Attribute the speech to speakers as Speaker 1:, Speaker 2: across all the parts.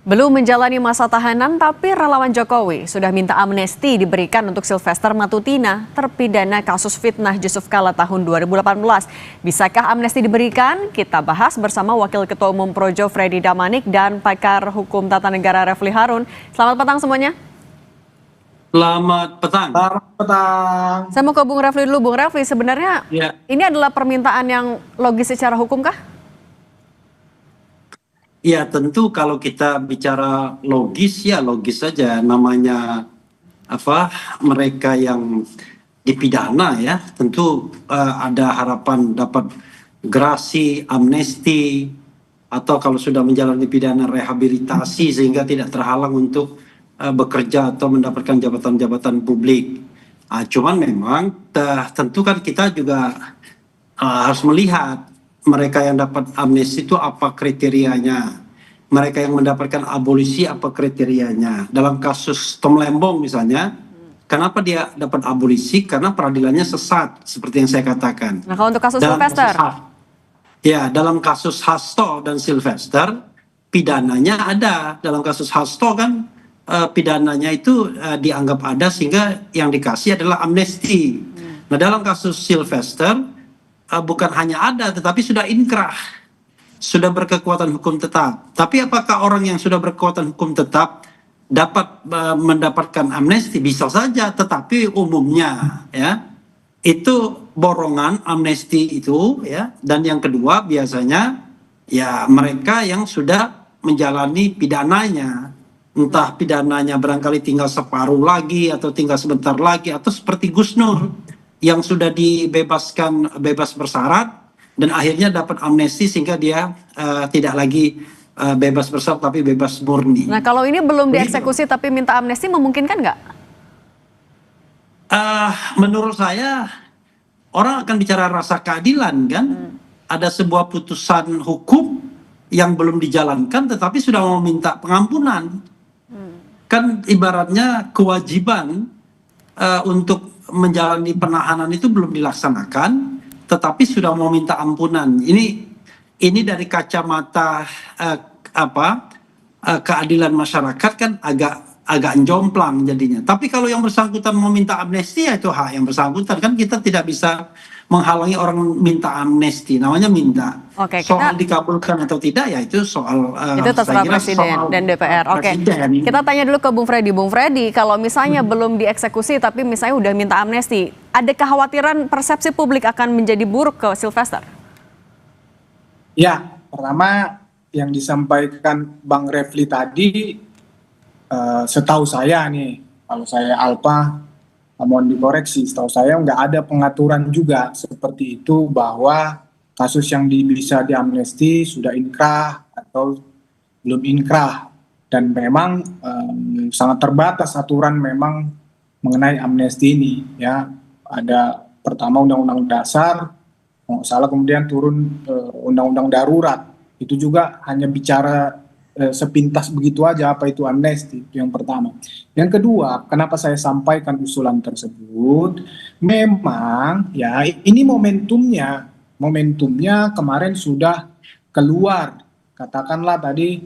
Speaker 1: Belum menjalani masa tahanan, tapi relawan Jokowi sudah minta amnesti diberikan untuk Sylvester Matutina, terpidana kasus fitnah Yusuf Kala tahun 2018. Bisakah amnesti diberikan? Kita bahas bersama Wakil Ketua Umum Projo Freddy Damanik dan pakar hukum tata negara Refli Harun. Selamat petang semuanya.
Speaker 2: Selamat petang.
Speaker 3: Selamat petang.
Speaker 1: Saya mau ke Bung Refli dulu. Bung Refli, sebenarnya ini adalah permintaan yang logis secara hukum kah?
Speaker 2: Ya tentu kalau kita bicara logis ya logis saja, namanya mereka yang dipidana ya tentu ada harapan dapat gerasi, amnesti, atau kalau sudah menjalani pidana rehabilitasi sehingga tidak terhalang untuk bekerja atau mendapatkan jabatan-jabatan publik. Cuman memang tentu kan kita juga harus melihat mereka yang dapat amnesti itu apa kriterianya, mereka yang mendapatkan abolisi apa kriterianya. Dalam kasus Tom Lembong misalnya, kenapa dia dapat abolisi? Karena peradilannya sesat, seperti yang saya katakan.
Speaker 1: Nah, kalau untuk kasus Sylvester?
Speaker 2: Dalam kasus Hasto dan Sylvester, pidananya ada. Dalam kasus Hasto kan pidananya itu dianggap ada sehingga yang dikasih adalah amnesti. Nah, dalam kasus Sylvester, bukan hanya ada, tetapi sudah inkrah, sudah berkekuatan hukum tetap. Tapi apakah orang yang sudah berkekuatan hukum tetap dapat mendapatkan amnesti? Bisa saja, tetapi umumnya ya itu borongan amnesti itu ya. Dan yang kedua biasanya ya mereka yang sudah menjalani pidananya, entah pidananya barangkali tinggal separuh lagi atau tinggal sebentar lagi, atau seperti Gus Nur yang sudah dibebaskan bebas bersyarat dan akhirnya dapat amnesti sehingga dia tidak lagi bebas bersyarat tapi bebas murni.
Speaker 1: Nah, kalau ini belum dieksekusi tapi minta amnesti, memungkinkan nggak?
Speaker 2: Menurut saya orang akan bicara rasa keadilan kan. Ada sebuah putusan hukum yang belum dijalankan tetapi sudah meminta pengampunan. Kan ibaratnya kewajiban untuk menjalani penahanan itu belum dilaksanakan, tetapi sudah mau minta ampunan. Ini dari kacamata keadilan masyarakat kan agak jomplang jadinya. Tapi kalau yang bersangkutan mau minta amnesti ya itu hak yang bersangkutan, kan kita tidak bisa menghalangi orang minta amnesti, namanya minta.
Speaker 1: Oke,
Speaker 2: soal dikabulkan atau tidak ya itu soal
Speaker 1: itu terserah Presiden dan DPR. Oke, kita tanya dulu ke Bung Freddy. Bung Freddy, kalau misalnya belum dieksekusi tapi misalnya udah minta amnesti, ada kekhawatiran persepsi publik akan menjadi buruk ke Sylvester?
Speaker 3: Ya, pertama yang disampaikan Bang Refli tadi, setahu saya nih, kalau saya Alpa, mohon dikoreksi, setahu saya nggak ada pengaturan juga seperti itu bahwa kasus yang bisa diamnesti sudah inkrah atau belum inkrah, dan memang sangat terbatas aturan memang mengenai amnesti ini ya. Ada pertama Undang-Undang Dasar, kalau nggak salah, kemudian turun Undang-Undang Darurat, itu juga hanya bicara sepintas begitu aja apa itu amnesti, itu yang pertama. Yang kedua, kenapa saya sampaikan usulan tersebut, memang ya ini momentumnya kemarin sudah keluar, katakanlah tadi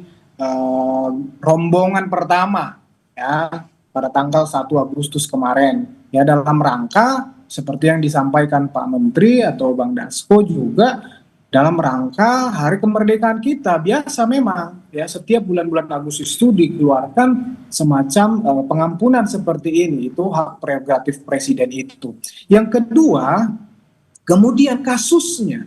Speaker 3: rombongan pertama ya pada tanggal 1 Agustus kemarin ya, dalam rangka seperti yang disampaikan Pak Menteri atau Bang Dasko juga, dalam rangka hari kemerdekaan kita. Biasa memang ya setiap bulan-bulan Agustus itu dikeluarkan semacam pengampunan seperti ini, itu hak prerogatif presiden itu. Yang kedua, kemudian kasusnya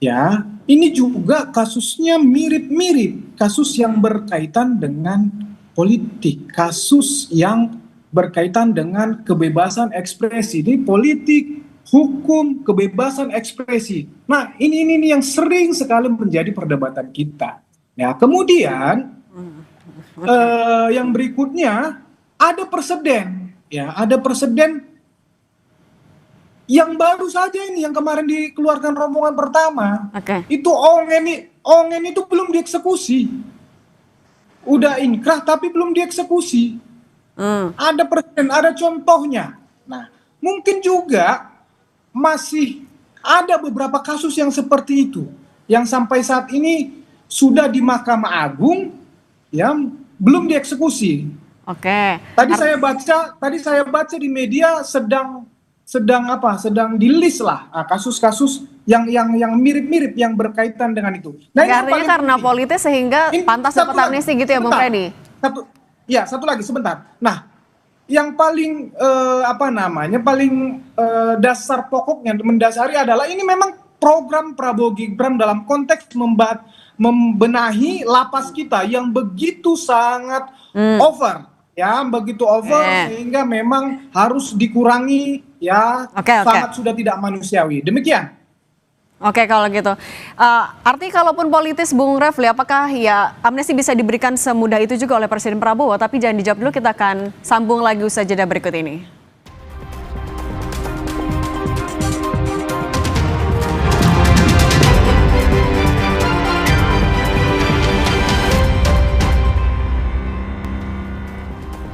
Speaker 3: ya ini juga kasusnya mirip-mirip kasus yang berkaitan dengan politik, kasus yang berkaitan dengan kebebasan ekspresi di politik, hukum, kebebasan ekspresi. Nah, ini yang sering sekali menjadi perdebatan kita. Ya, kemudian yang berikutnya ada presiden, ya, ada presiden yang baru saja ini yang kemarin dikeluarkan rombongan pertama. Itu Ongen itu belum dieksekusi. Udah inkrah tapi belum dieksekusi. Ada presiden, ada contohnya. Nah, mungkin juga masih ada beberapa kasus yang seperti itu, yang sampai saat ini sudah di Mahkamah Agung, ya belum dieksekusi.
Speaker 1: Oke.
Speaker 3: Tadi saya baca di media sedang di list lah kasus-kasus yang mirip-mirip yang berkaitan dengan itu. Nah, ini yang
Speaker 1: Artinya
Speaker 3: paling
Speaker 1: karena
Speaker 3: penting.
Speaker 1: politis sehingga
Speaker 3: Ini
Speaker 1: pantas
Speaker 3: satu
Speaker 1: dapat
Speaker 3: lagi,
Speaker 1: amnesti gitu ya Bung
Speaker 3: sebentar.
Speaker 1: Freddy?
Speaker 3: Satu lagi sebentar. Nah, yang paling paling dasar pokoknya mendasari adalah ini memang program Prabowo Gibran dalam konteks membenahi lapas kita yang begitu sangat over, ya begitu over sehingga memang harus dikurangi, ya sangat sudah tidak manusiawi. Demikian.
Speaker 1: Oke, kalau gitu. Arti kalaupun politis Bung Refli, apakah ya amnesti bisa diberikan semudah itu juga oleh Presiden Prabowo? Tapi jangan dijawab dulu, kita akan sambung lagi usai jeda berikut ini.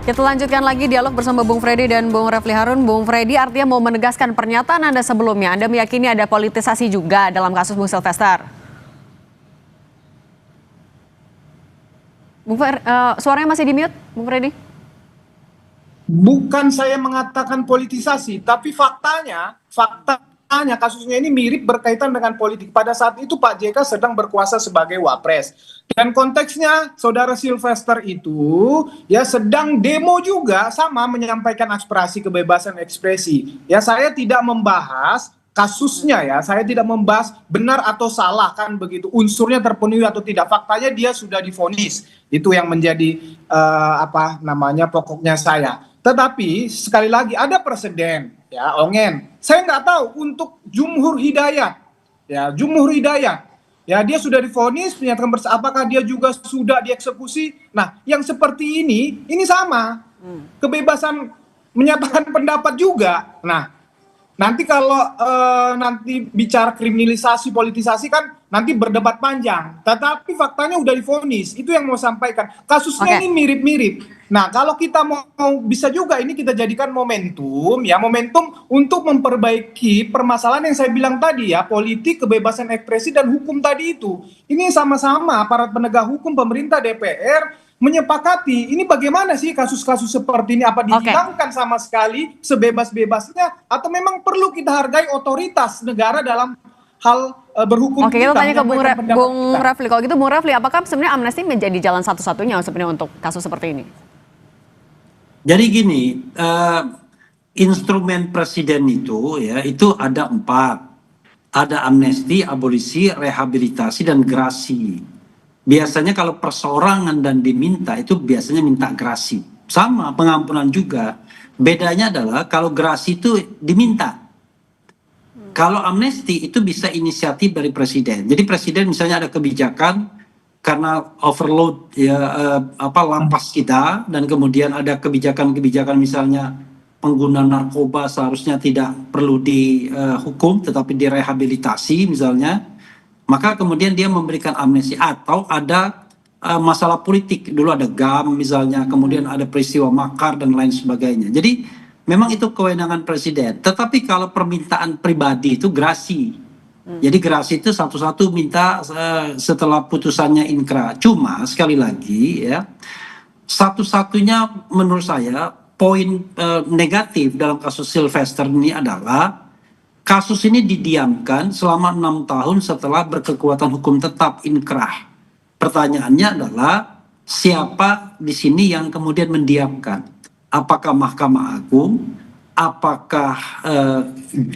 Speaker 1: Kita lanjutkan lagi dialog bersama Bung Freddy dan Bung Refli Harun. Bung Freddy, artinya mau menegaskan pernyataan Anda sebelumnya, Anda meyakini ada politisasi juga dalam kasus Bung Sylvester? Suaranya masih di mute, Bung Freddy?
Speaker 3: Bukan saya mengatakan politisasi, tapi faktanya kasusnya ini mirip berkaitan dengan politik. Pada saat itu Pak JK sedang berkuasa sebagai wapres. Dan konteksnya saudara Sylvester itu ya sedang demo juga sama menyampaikan aspirasi kebebasan ekspresi. Ya saya tidak membahas kasusnya, ya saya tidak membahas benar atau salah kan begitu, unsurnya terpenuhi atau tidak. Faktanya dia sudah divonis. Itu yang menjadi pokoknya saya. Tetapi sekali lagi ada presiden, ya Ongen. Saya nggak tahu untuk Jumhur Hidayat, ya dia sudah divonis menyatakan apakah dia juga sudah dieksekusi. Nah, yang seperti ini sama kebebasan menyatakan pendapat juga. Nah, nanti kalau nanti bicara kriminalisasi, politisasi kan nanti berdebat panjang. Tetapi faktanya udah divonis. Itu yang mau sampaikan. Kasusnya ini mirip-mirip. Nah, kalau kita mau bisa juga ini kita jadikan momentum untuk memperbaiki permasalahan yang saya bilang tadi, ya, politik, kebebasan ekspresi dan hukum tadi itu. Ini sama-sama aparat penegak hukum, pemerintah, DPR menyepakati ini bagaimana sih kasus-kasus seperti ini, apa dihilangkan sama sekali sebebas-bebasnya atau memang perlu kita hargai otoritas negara dalam hal berhukum.
Speaker 1: Oke, kita tanya ke Bung Refli. Kalau gitu Bung Refli, apakah sebenarnya amnesti menjadi jalan satu-satunya sebenarnya untuk kasus seperti ini?
Speaker 2: Jadi gini, instrumen presiden itu ya itu ada 4. Ada amnesti, abolisi, rehabilitasi, dan gerasi. Biasanya kalau perseorangan dan diminta itu biasanya minta gerasi. Sama pengampunan juga. Bedanya adalah kalau gerasi itu diminta. Kalau amnesti itu bisa inisiatif dari presiden. Jadi presiden misalnya ada kebijakan karena overload lapas kita, dan kemudian ada kebijakan-kebijakan misalnya pengguna narkoba seharusnya tidak perlu dihukum tetapi direhabilitasi misalnya, maka kemudian dia memberikan amnesti. Atau ada masalah politik, dulu ada GAM misalnya, kemudian ada peristiwa makar dan lain sebagainya. Jadi memang itu kewenangan presiden. Tetapi kalau permintaan pribadi itu gerasi. Jadi gerasi itu satu-satu minta setelah putusannya inkrah. Cuma sekali lagi ya, satu-satunya menurut saya poin negatif dalam kasus Sylvester ini adalah kasus ini didiamkan selama 6 tahun setelah berkekuatan hukum tetap inkrah. Pertanyaannya adalah siapa di sini yang kemudian mendiamkan? Apakah Mahkamah Agung? Apakah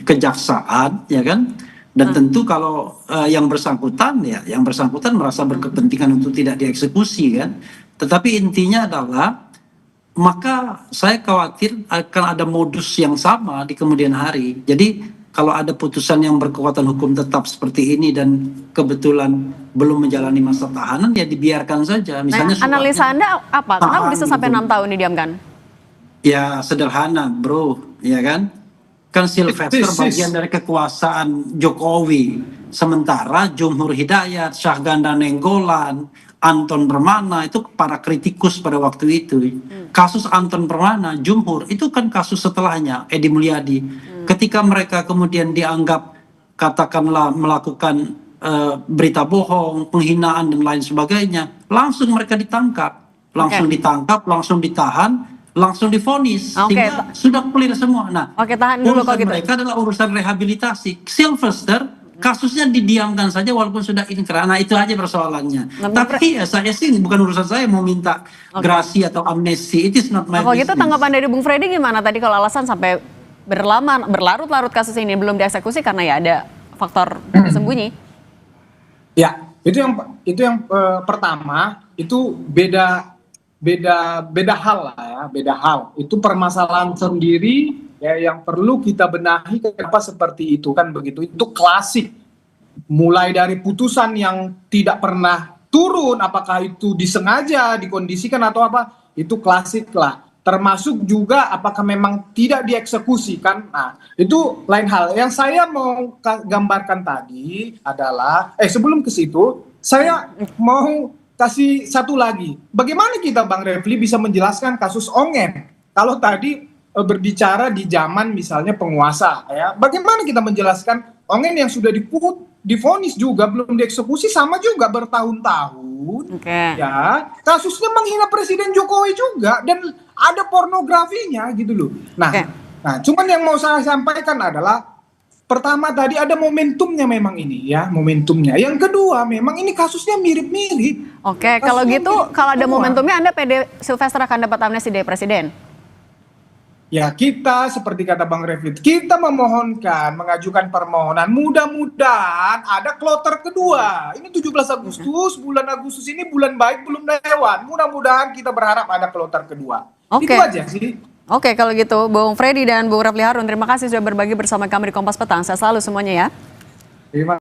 Speaker 2: kejaksaan, ya kan? Dan tentu kalau yang bersangkutan merasa berkepentingan untuk tidak dieksekusi kan. Tetapi intinya adalah maka saya khawatir akan ada modus yang sama di kemudian hari. Jadi kalau ada putusan yang berkekuatan hukum tetap seperti ini dan kebetulan belum menjalani masa tahanan, ya dibiarkan saja. Misalnya
Speaker 1: analisa Anda apa? Kenapa bisa sampai 6 tahun didiamkan?
Speaker 2: Ya sederhana bro, ya kan? Kan Sylvester bagian dari kekuasaan Jokowi. Sementara Jumhur Hidayat, Syahganda Nenggolan, Anton Permana itu para kritikus pada waktu itu. Kasus Anton Permana, Jumhur, itu kan kasus setelahnya, Edi Mulyadi. Ketika mereka kemudian dianggap katakanlah melakukan berita bohong, penghinaan dan lain sebagainya, langsung mereka ditangkap, langsung ditahan, langsung divonis, sehingga sudah clear semua. Nah,
Speaker 1: tahan dulu kalau
Speaker 2: urusan
Speaker 1: gitu.
Speaker 2: mereka adalah urusan rehabilitasi. Sylvester kasusnya didiamkan saja walaupun sudah inkrah. Nah, itu aja persoalannya. Tapi ya saya sih bukan urusan saya mau minta grasi atau amnesti. It is not my
Speaker 1: Kalau
Speaker 2: business.
Speaker 1: gitu tanggapan dari Bung Freddy gimana tadi kalau alasan sampai berlarut-larut kasus ini belum dieksekusi karena ya ada faktor tersembunyi?
Speaker 3: Ya, itu yang pertama itu beda hal lah ya, beda hal. Itu permasalahan sendiri ya yang perlu kita benahi kenapa seperti itu kan begitu. Itu klasik. Mulai dari putusan yang tidak pernah turun, apakah itu disengaja, dikondisikan atau apa, itu klasik lah. Termasuk juga apakah memang tidak dieksekusi kan. Nah, itu lain hal. Yang saya mau gambarkan tadi adalah sebelum ke situ saya mau kasih satu lagi. Bagaimana kita Bang Refli bisa menjelaskan kasus Ongen? Kalau tadi berbicara di zaman misalnya penguasa ya. Bagaimana kita menjelaskan Ongen yang sudah divonis juga belum dieksekusi sama juga bertahun-tahun. Ya, kasusnya menghina Presiden Jokowi juga dan ada pornografinya gitu loh. Nah, cuman yang mau saya sampaikan adalah pertama tadi ada momentumnya memang ini ya, momentumnya. Yang kedua memang ini kasusnya mirip-mirip.
Speaker 1: Kalau gitu kalau ada momentumnya Anda pede Sylvester akan dapat amnesti dari Presiden?
Speaker 3: Ya kita seperti kata Bang Refli, kita mengajukan permohonan mudah-mudahan ada kloter kedua. Ini 17 Agustus, bulan Agustus ini bulan baik belum lewat. Mudah-mudahan kita berharap ada kloter kedua. Itu aja sih.
Speaker 1: Kalau gitu Bung Freddy dan Bung Refli Harun, terima kasih sudah berbagi bersama kami di Kompas Petang. Saya selalu semuanya ya.
Speaker 3: Terima